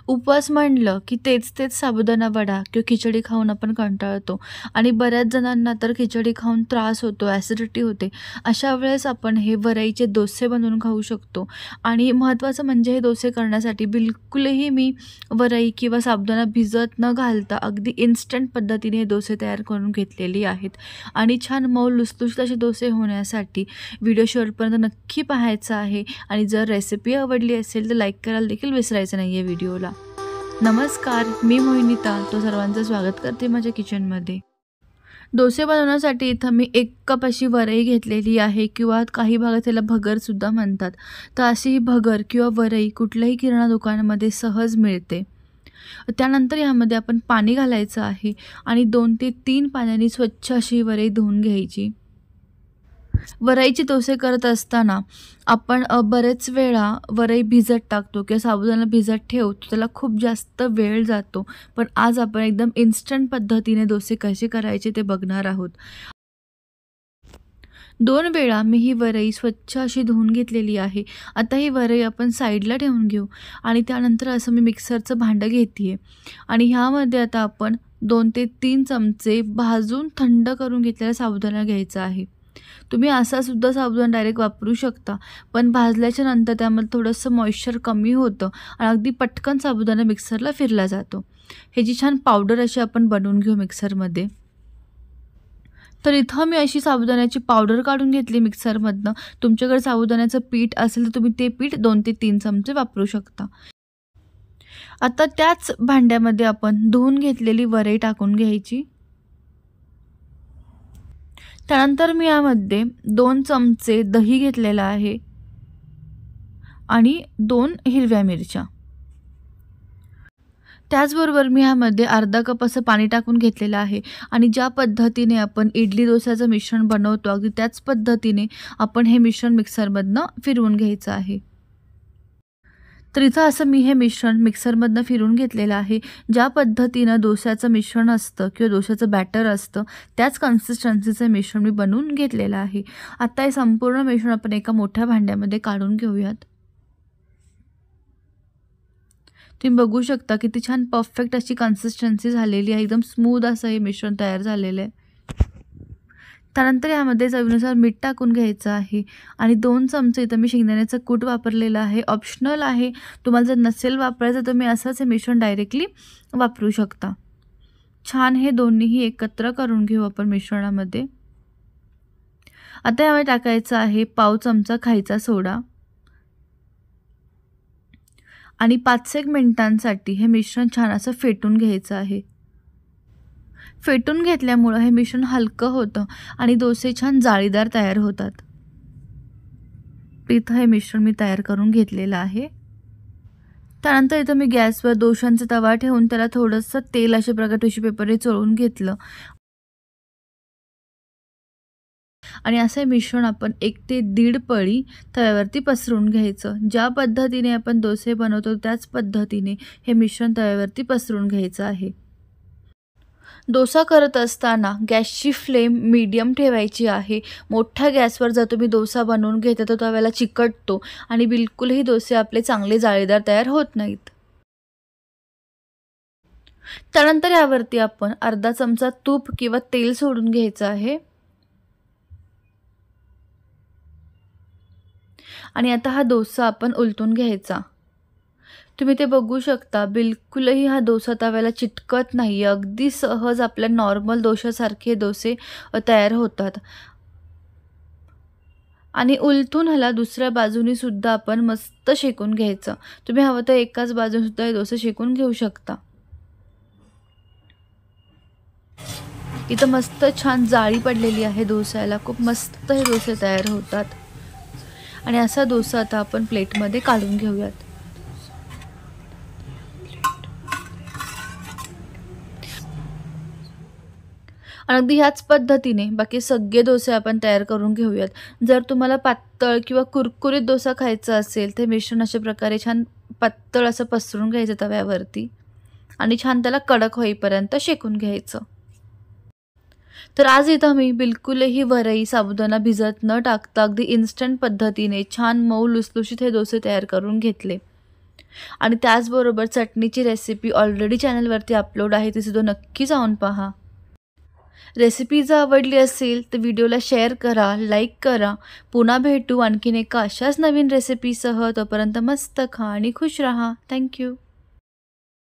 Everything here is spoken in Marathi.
उपवास म्हणलं की तेच साबुदाणा वडा किंवा खिचडी खाऊन आपण कंटाळतो आणि बऱ्याच जणांना तर खिचडी खाऊन त्रास होतो, ॲसिडिटी होते. अशा वेळेस आपण हे वरईचे डोसे बनवून खाऊ शकतो आणि महत्त्वाचं म्हणजे हे डोसे करण्यासाठी बिलकुलही मी वरई किंवा साबुदाणा भिजत न घालता अगदी इन्स्टंट पद्धतीने हे डोसे तयार करून घेतलेली आहेत आणि छान मऊ लुसलुशीत असे डोसे होण्यासाठी व्हिडिओ शेवटपर्यंत नक्की पाहायचा आहे आणि जर रेसिपी आवडली असेल तर लाईक करायला देखील विसरायचं नाही आहे व्हिडिओला. नमस्कार, मी मोहिनीता तो सर्वांचं स्वागत करते माझ्या किचनमध्ये. डोसे बनवण्यासाठी इथं मी 1 कप अशी वरई घेतलेली आहे किंवा काही भागात त्याला भगरसुद्धा म्हणतात. तर अशी ही भगर किंवा वरई कुठल्याही किराणा दुकानामध्ये सहज मिळते. त्यानंतर यामध्ये आपण पाणी घालायचं आहे आणि 2 ते 3 पाण्याने स्वच्छ अशी वरई धुवून घ्यायची. वरईचे डोसे करत असताना आपण बरेच वेळा वरई भिजत टाकतो किंवा साबुदाणा भिजत ठेवतो, त्याला खूप जास्त वेळ जातो. पण आज आपण एकदम इन्स्टंट पद्धतीने डोसे कसे करायचे ते बघणार आहोत. 2 वेळा मी ही वरई स्वच्छ अशी धुवून घेतलेली आहे. आता ही वरई आपण साईडला ठेवून घेऊ आणि त्यानंतर असं मी मिक्सरचं भांडं घेते आहे आणि ह्यामध्ये आता आपण 2 ते 3 चमचे भाजून थंड करून घेतलेला साबुदाणा घ्यायचा आहे. तुम्ही असासुद्धा साबुदाणा डायरेक्ट वापरू शकता, पण भाजल्याच्या नंतर त्यामध्ये थोडंसं मॉइश्चर कमी होतं आणि अगदी पटकन साबुदाणा मिक्सरला फिरला जातो. ह्याची छान पावडर अशी आपण बनवून घेऊ मिक्सरमध्ये. तर इथं मी अशी साबुदाण्याची पावडर काढून घेतली मिक्सरमधनं. तुमच्याकडे साबुदाण्याचं पीठ असेल तर तुम्ही ते पीठ 2 ते 3 चमचे वापरू शकता. आता त्याच भांड्यामध्ये आपण धुवून घेतलेली वरई टाकून घ्यायची. त्यानंतर मी यामध्ये 2 चमचे दही घेतलेला आहे आणि 2 हिरव्या मिरच्या. त्याचबरोबर मी ह्यामध्ये अर्धा कप असं पाणी टाकून घेतलेलं आहे आणि ज्या पद्धतीने आपण इडली डोस्याचं मिश्रण बनवतो अगदी त्याच पद्धतीने आपण हे मिश्रण मिक्सरमधनं फिरवून घ्यायचं आहे. तर इथं असं मी हे मिश्रण मिक्सरमधनं फिरून घेतलेलं आहे. ज्या पद्धतीनं डोस्याचं मिश्रण असतं किंवा डोस्याचं बॅटर असतं त्याच कन्सिस्टन्सीचं मिश्रण मी बनवून घेतलेलं आहे. आता हे संपूर्ण मिश्रण आपण एका मोठ्या भांड्यामध्ये काढून घेऊयात. तुम्ही बघू शकता किती छान परफेक्ट अशी कन्सिस्टन्सी झालेली आहे. एकदम स्मूथ असं हे मिश्रण तयार झालेलं आहे. त्यानंतर यामध्ये चवीनुसार मीठ टाकून घ्यायचं आहे आणि 2 चमचे इथं मी शेंगदाण्याचं कूट वापरलेलं आहे. ऑप्शनल आहे, तुम्हाला जर नसेल वापरायचं तर मी असंच हे मिश्रण डायरेक्टली वापरू शकता. छान हे दोन्हीही एकत्र करून घेऊ आपण मिश्रणामध्ये. आता यामध्ये टाकायचं आहे पाव चमचा खायचा सोडा आणि 5-1 मिनिटांसाठी हे मिश्रण छान असं फेटून घ्यायचं आहे. फेटून घेतल्यामुळं हे मिश्रण हलकं होतं आणि डोसे छान जाळीदार तयार होतात. इथं हे मिश्रण मी तयार करून घेतलेलं आहे. त्यानंतर इथं मी गॅसवर डोशांचा तवा ठेवून त्याला थोडंसं तेल अशा प्रकारे टिश्यू पेपरने चोळून घेतलं आणि असं मिश्रण आपण 1 ते 1.5 पळी तव्यावरती पसरून घ्यायचं. ज्या पद्धतीने आपण डोसे बनवतो त्याच पद्धतीने हे मिश्रण तव्यावरती पसरून घ्यायचं आहे. डोसा करत असताना गॅसची फ्लेम मीडियम ठेवायची आहे. मोठ्या गॅसवर जर तुम्ही डोसा बनवून घेता तर तव्याला चिकटतो आणि बिलकुलही डोसे आपले चांगले जाळीदार तयार होत नाहीत. त्यानंतर यावरती आपण अर्धा चमचा तूप किंवा तेल सोडून घ्यायचं आहे आणि आता हा डोसा आपण उलटून घ्यायचा. तुम्ही ते बघू शकता बिलकुलही हा डोसा तव्याला चिटकत नाही. अगदी सहज आपल्या नॉर्मल डोशासारखे डोसे तयार होतात आणि उलटून ह्याला दुसऱ्या बाजूनी सुद्धा आपण मस्त शेकून घ्यायचं. तुम्ही हवं तर एकाच बाजूने सुद्धा हे डोसे शेकून घेऊ शकता. इथं मस्त छान जाळी पडलेली आहे डोस्याला. खूप मस्त हे डोसे तयार होतात आणि असा डोसा आता आपण प्लेटमध्ये काढून घेऊयात. अगदी ह्याच पद्धतीने बाकी सगळे डोसे आपण तयार करून घेऊयात. जर तुम्हाला पातळ किंवा कुरकुरीत डोसा खायचा असेल तर मिश्रण अशा प्रकारे छान पातळ असं पसरून घ्यायचं तव्यावरती आणि छान त्याला कडक होईपर्यंत शेकून घ्यायचं. तर आज इथं मी बिलकुलही वरई साबुदाणा भिजत न टाकता अगदी इन्स्टंट पद्धतीने छान मऊ लुसलुशीत हे डोसे तयार करून घेतले. आणि त्याचबरोबर चटणीची रेसिपी ऑलरेडी चॅनलवरती अपलोड आहे, ती सुद्धा नक्की जाऊन पहा. रेसिपी जर आवडली असेल तर व्हिडिओला शेअर करा, लाईक करा. पुन्हा भेटू आणखीन एका अशाच नवीन रेसिपीसह. तोपर्यंत मस्त खा आणि खुश राहा. थँक्यू.